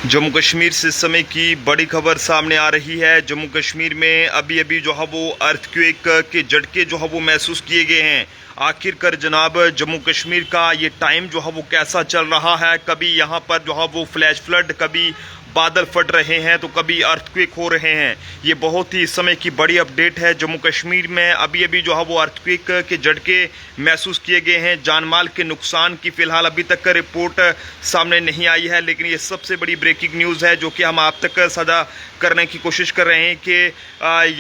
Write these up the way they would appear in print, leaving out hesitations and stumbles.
जम्मू कश्मीर से इस समय की बड़ी खबर सामने आ रही है। जम्मू कश्मीर में अभी जो है वो अर्थक्वेक के झटके जो है वो महसूस किए गए हैं। आखिरकार जनाब जम्मू कश्मीर का ये टाइम जो है वो कैसा चल रहा है। कभी यहाँ पर जो है वो फ्लैश फ्लड, कभी बादल फट रहे हैं तो कभी अर्थक्वेक हो रहे हैं। ये बहुत ही इस समय की बड़ी अपडेट है। जम्मू कश्मीर में अभी जो है वो अर्थक्वेक के झटके महसूस किए गए हैं। जान माल के नुकसान की फिलहाल अभी तक रिपोर्ट सामने नहीं आई है, लेकिन ये सबसे बड़ी ब्रेकिंग न्यूज़ है जो कि हम आप तक साझा करने की कोशिश कर रहे हैं कि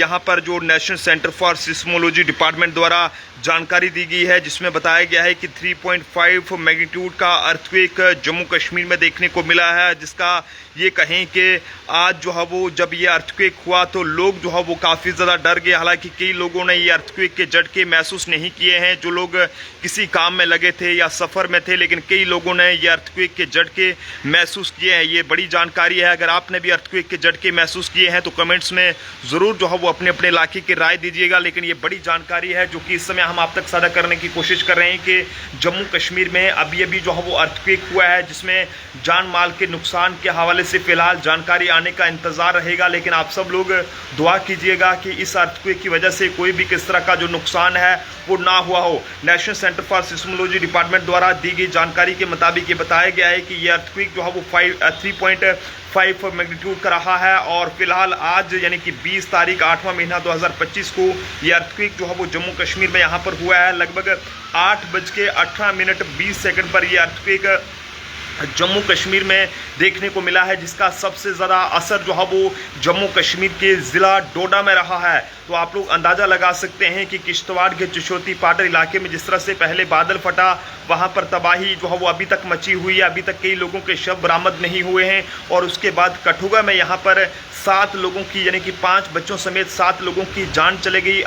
यहाँ पर जो national centre for seismology department द्वारा जानकारी दी गई है, जिसमें बताया गया है कि 3.5 मैग्नीट्यूड का अर्थक्वेक जम्मू कश्मीर में देखने को मिला है। जिसका ये कहें कि आज जो है वो जब ये अर्थक्वेक हुआ तो लोग जो है वो काफ़ी ज़्यादा डर गए। हालांकि कई लोगों ने ये अर्थक्वेक के झटके महसूस नहीं किए हैं, जो लोग किसी काम में लगे थे या सफ़र में थे, लेकिन कई लोगों ने ये अर्थक्वेक के झटके महसूस किए हैं। ये बड़ी जानकारी है। अगर आपने भी अर्थक्वेक के झटके महसूस किए हैं तो कमेंट्स में ज़रूर जो है वो अपने अपने इलाके की राय दीजिएगा। लेकिन ये बड़ी जानकारी है जो कि इस समय हम आप तक साझा करने की कोशिश कर रहे हैं कि जम्मू कश्मीर में अभी जो है वो अर्थक्वेक हुआ है, जिसमें जान माल के नुकसान के हवाले से फिलहाल जानकारी आने का इंतजार रहेगा। लेकिन आप सब लोग दुआ कीजिएगा कि इस अर्थक्वेक की वजह से कोई भी किस तरह का जो नुकसान है वो ना हुआ हो। National centre for seismology department द्वारा दी गई जानकारी के मुताबिक ये बताया गया है कि ये अर्थक्वेक जो है वो 3.5 मैग्नीट्यूड का रहा है। और फिलहाल आज यानी कि 20 तारीख 8वां महीना 2025 को ये अर्थक्वेक जो है वो जम्मू कश्मीर में यहाँ पर हुआ है। लगभग 8:18:20 पर ये अर्थक्वेक जम्मू कश्मीर में देखने को मिला है, जिसका सबसे ज़्यादा असर जो है वो जम्मू कश्मीर के ज़िला डोडा में रहा है। तो आप लोग अंदाज़ा लगा सकते हैं कि किश्तवाड़ के चिशोती पाटर इलाके में जिस तरह से पहले बादल फटा, वहाँ पर तबाही जो है वो अभी तक मची हुई है। अभी तक कई लोगों के शव बरामद नहीं हुए हैं। और उसके बाद कठुआ में यहाँ पर 7 लोगों की यानी कि 5 बच्चों समेत 7 लोगों की जान चले गई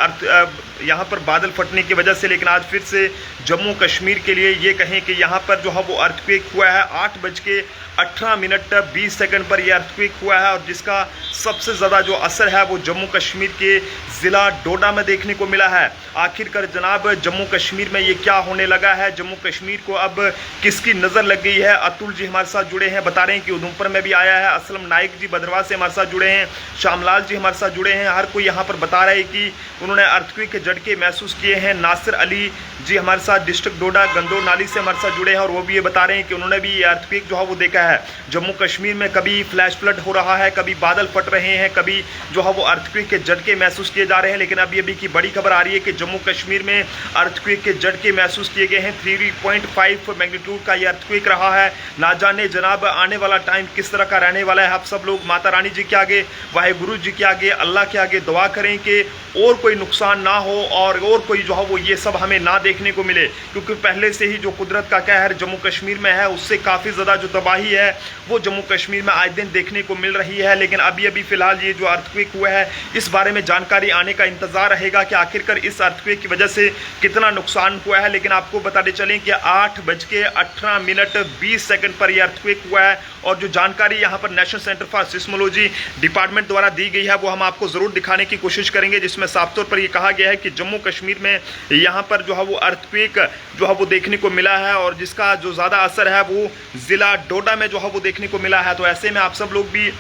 यहाँ पर बादल फटने की वजह से। लेकिन आज फिर से जम्मू कश्मीर के लिए ये कहें कि यहाँ पर जो है वो अर्थक्वेक हुआ है। 8:18:20 पर यह अर्थक्वेक हुआ है और जिसका सबसे ज़्यादा जो असर है वो जम्मू कश्मीर के ज़िला डोडा में देखने को मिला है। आखिरकार जनाब जम्मू कश्मीर में ये क्या होने लगा है, जम्मू कश्मीर को अब किसकी नज़र लग गई है। अतुल जी हमारे साथ जुड़े हैं, बता रहे हैं कि उधमपुर में भी आया है। असलम नाइक जी भद्रवाह से हमारे साथ जुड़े हैं। श्यामलाल जी हमारे साथ जुड़े हैं। हर कोई यहाँ पर बता रहे हैं कि उन्होंने अर्थक्वेक के झटके महसूस किए हैं। नासिर अली जी हमारे साथ डिस्ट्रिक्ट डोडा गंदोर नाली से हमारे साथ जुड़े हैं और वो भी ये बता रहे हैं कि उन्होंने भी ये अर्थक्वेक जो है वो देखा है। जम्मू कश्मीर में कभी फ्लैश फ्लड हो रहा है, कभी बादल फट रहे हैं, कभी जो है वो अर्थक्वेक के झटके महसूस किए जा रहे हैं। लेकिन अभी की बड़ी खबर आ रही है कि जम्मू कश्मीर में अर्थक्वेक के झटके महसूस किए गए हैं। 3.5 मैग्नीट्यूड का ये अर्थक्वेक रहा है। ना जाने जनाब आने वाला टाइम किस तरह का रहने वाला है। आप सब लोग माता रानी जी के आगे, वाहेगुरु जी के आगे, अल्लाह के आगे दुआ करें कि और कोई नुकसान ना हो और कोई जो है वो ये सब हमें ना देखने को मिले, क्योंकि पहले से ही जो कुदरत का कहर जम्मू कश्मीर में है उससे काफ़ी ज़्यादा जो तबाही है वो जम्मू कश्मीर में आए दिन देखने को मिल रही है। लेकिन अभी फ़िलहाल ये जो अर्थक्वेक हुआ है इस बारे में जानकारी आने का इंतज़ार रहेगा कि आखिरकार इस अर्थक्वेक की वजह से कितना नुकसान हुआ है। लेकिन आपको बताते चलें कि 8:18:20 पर यह अर्थक्वेक हुआ है और जो जानकारी यहाँ पर national centre for seismology department द्वारा दी गई है वो हम आपको ज़रूर दिखाने की कोशिश करेंगे, जिसमें साफ तौर पर यह कहा गया है कि जम्मू कश्मीर में यहाँ पर जो है वो अर्थक्वेक जो है वो देखने को मिला है और जिसका जो ज़्यादा असर है वो ज़िला डोडा में जो है वो देखने को मिला है। तो ऐसे में आप सब लोग भी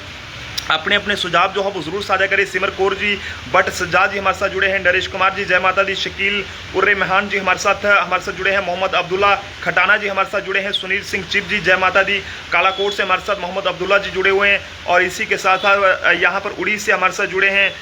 अपने अपने सुझाव जो है वो जरूर साझा करें। सिमर कौर जी बट सज्जाद जी हमारे साथ जुड़े हैं। नरेश कुमार जी जय माता दी। शकील उर्रे मेहान जी हमारे साथ जुड़े हैं। मोहम्मद अब्दुल्ला खटाना जी हमारे साथ जुड़े हैं। सुनील सिंह चिप जी जय माता दी। कालाकोट से हमारे साथ मोहम्मद अब्दुल्ला जी जुड़े हुए हैं और इसी के साथ यहाँ पर उड़ी से हमारे साथ जुड़े हैं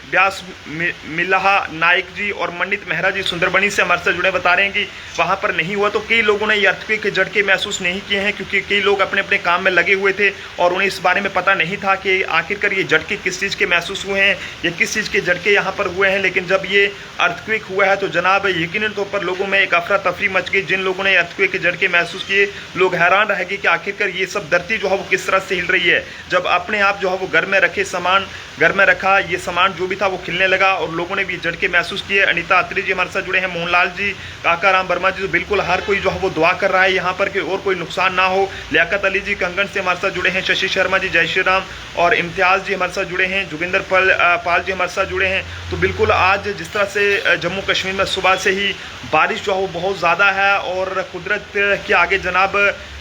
व्यास मिल्लाहा नाइक जी और मंडित मेहरा जी सुंदरबनी से हमारे साथ जुड़े, बता रहे हैं कि वहाँ पर नहीं हुआ। तो कई लोगों ने ये अर्थक्वेक के झटके महसूस नहीं किए हैं, क्योंकि कई लोग अपने अपने काम में लगे हुए थे और उन्हें इस बारे में पता नहीं था कि आखिरकार ये झटके किस चीज़ के महसूस हुए हैं या किस चीज़ के झटके यहाँ पर हुए हैं। लेकिन जब ये अर्थक्वेक हुआ है तो जनाब यकीनन तौर पर लोगों में एक अफरा तफरी मच गई। जिन लोगों ने अर्थक्वेक के झटके महसूस किए लोग हैरान रह गए कि आखिरकार ये सब धरती जो है वो किस तरह से हिल रही है। जब अपने आप जो है वो घर में रखे सामान घर में रखा, ये सामान जो भी था वो खिलने लगा और लोगों ने भी झटके महसूस किए। अनीता अत्री जी हमारे साथ जुड़े हैं। मोहनलाल जी, काका राम वर्मा जी, तो बिल्कुल हर कोई जो है वो दुआ कर रहा है यहाँ पर कि और कोई नुकसान ना हो। लियाकत अली जी कंगन से हमारे साथ जुड़े हैं। शशि शर्मा जी जय श्री राम और इम्तियाज़ जी हमारे साथ जुड़े हैं। जोगिंदर पाल जी हमारे साथ जुड़े हैं। तो बिल्कुल आज जिस तरह से जम्मू कश्मीर में सुबह से ही बारिश जो है वो बहुत ज़्यादा है और कुदरत के आगे जनाब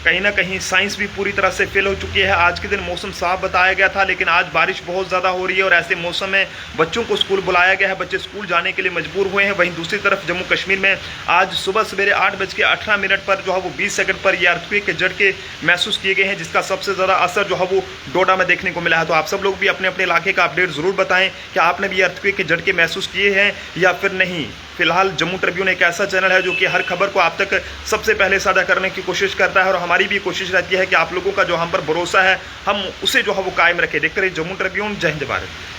कहीं ना कहीं साइंस भी पूरी तरह से फेल हो चुकी है। आज के दिन मौसम साफ बताया गया था, लेकिन आज बारिश बहुत ज़्यादा हो रही है और ऐसे मौसम में बच्चों को स्कूल बुलाया गया है, बच्चे स्कूल जाने के लिए मजबूर हुए हैं। वहीं दूसरी तरफ जम्मू कश्मीर में आज सुबह सवेरे 8:18 पर जो है वो 20 सेकंड पर ये अर्थक्वेक के झटके महसूस किए गए हैं, जिसका सबसे ज़्यादा असर जो है वो डोडा में देखने को मिला है। तो आप सब लोग भी अपने अपने इलाके का अपडेट ज़रूर बताएं कि आपने भी अर्थक्वेक के झटके महसूस किए हैं या फिर नहीं। फिलहाल जम्मू ट्रिब्यून एक ऐसा चैनल है जो कि हर खबर को आप तक सबसे पहले साझा करने की कोशिश करता है और हमारी भी कोशिश रहती है कि आप लोगों का जो हम पर भरोसा है हम उसे जो है वो कायम रखें। देखते रहिए जम्मू ट्रिब्यून। जय हिंद भारत।